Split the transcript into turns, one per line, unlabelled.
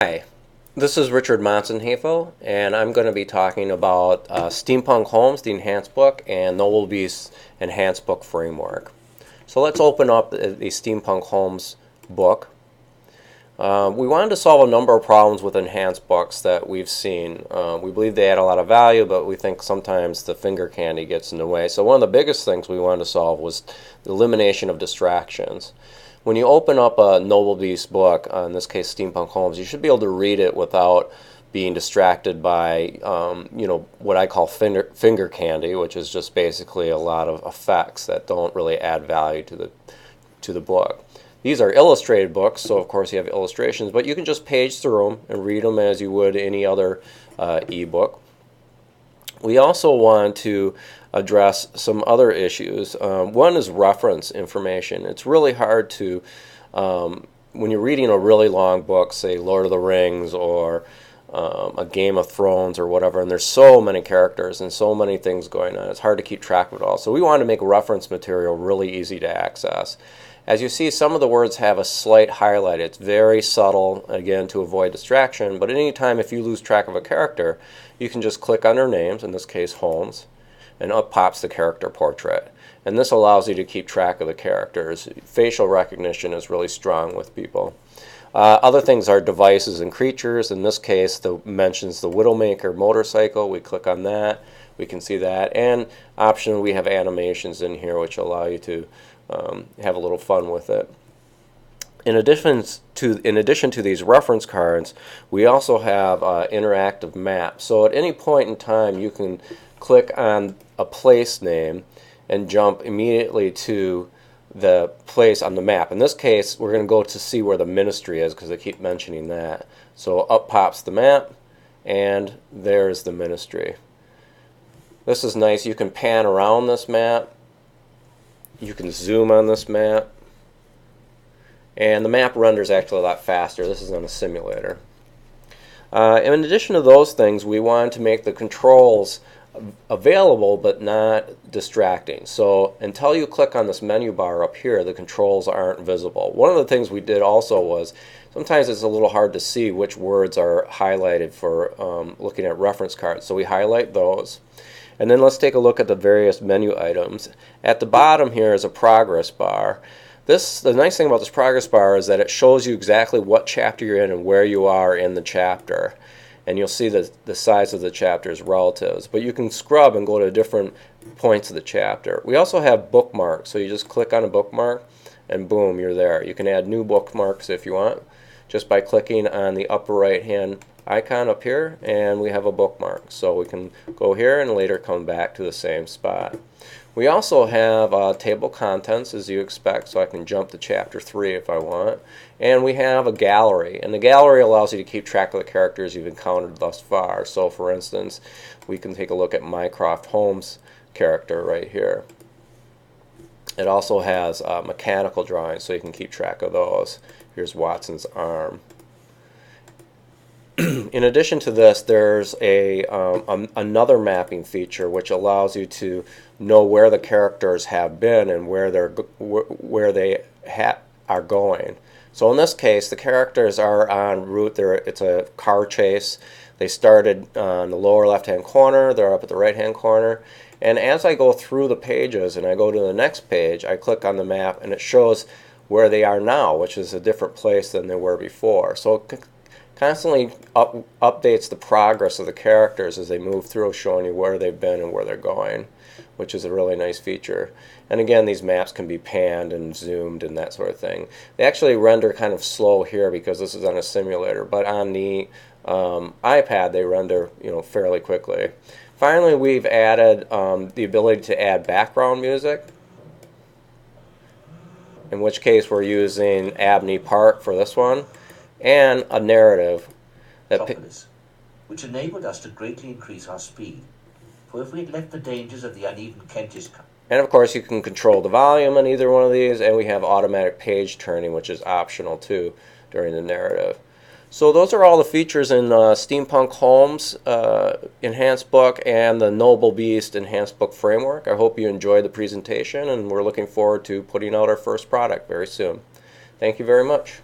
Hi, this is Richard Monson-Haefel, and I'm going to be talking about Steampunk Holmes, the Enhanced Book, and Noble Beast's Enhanced Book Framework. So let's open up the Steampunk Holmes book. We wanted to solve a number of problems with enhanced books that we've seen. We believe they add a lot of value, but we think sometimes the finger candy gets in the way. So one of the biggest things we wanted to solve was the elimination of distractions. When you open up a Noble Beast book, in this case Steampunk Holmes, you should be able to read it without being distracted by, what I call finger candy, which is just basically a lot of effects that don't really add value to the book. These are illustrated books, so of course you have illustrations, but you can just page through them and read them as you would any other ebook. We also want to address some other issues. One is reference information. It's really hard to, when you're reading a really long book, say Lord of the Rings or a Game of Thrones or whatever, and there's so many characters and so many things going on, it's hard to keep track of it all. So we want to make reference material really easy to access. As you see, some of the words have a slight highlight. It's very subtle, again, to avoid distraction, but anytime if you lose track of a character, you can just click on their names, in this case Holmes, and up pops the character portrait. And this allows you to keep track of the characters. Facial recognition is really strong with people. Other things are devices and creatures. In this case, mentions the Widowmaker motorcycle. We click on that. We can see that. And option, we have animations in here which allow you to have a little fun with it. In addition to these reference cards, we also have interactive maps. So at any point in time, you can click on a place name and jump immediately to the place on the map. In this case, we're going to go to see where the ministry is because I keep mentioning that. So up pops the map, and there's the ministry. This is nice. You can pan around this map. You can zoom on this map. And the map renders actually a lot faster. This is on a simulator. In addition to those things, we wanted to make the controls available but not distracting. So until you click on this menu bar up here, the controls aren't visible. One of the things we did also was sometimes it's a little hard to see which words are highlighted for looking at reference cards. So we highlight those. And then let's take a look at the various menu items. At the bottom here is a progress bar. The nice thing about this progress bar is that it shows you exactly what chapter you're in and where you are in the chapter. And you'll see the size of the chapter's relatives. But you can scrub and go to different points of the chapter. We also have bookmarks. So you just click on a bookmark and boom, you're there. You can add new bookmarks if you want just by clicking on the upper right hand icon up here, and we have a bookmark. So we can go here and later come back to the same spot. We also have table contents, as you expect, so I can jump to chapter 3 if I want. And we have a gallery, and the gallery allows you to keep track of the characters you've encountered thus far. So for instance, we can take a look at Mycroft Holmes' character right here. It also has mechanical drawings, so you can keep track of those. Here's Watson's arm. In addition to this, there's another mapping feature which allows you to know where the characters have been and where they are going. So in this case, the characters are en route. It's a car chase. They started on the lower left-hand corner. They're up at the right-hand corner. And as I go through the pages and I go to the next page, I click on the map and it shows where they are now, which is a different place than they were before. So it constantly updates the progress of the characters as they move through, showing you where they've been and where they're going, which is a really nice feature. And again, these maps can be panned and zoomed and that sort of thing. They actually render kind of slow here because this is on a simulator, but on the iPad they render fairly quickly. Finally, we've added the ability to add background music, in which case we're using Abney Park for this one, and a narrative
which enabled us to greatly increase our speed. For if we had left the dangers of the uneven Kentish country.
And of course you can control the volume on either one of these, and we have automatic page turning, which is optional too during the narrative. So those are all the features in Steampunk Holmes Enhanced Book and the Noble Beast Enhanced Book Framework. I hope you enjoyed the presentation, and we're looking forward to putting out our first product very soon. Thank you very much.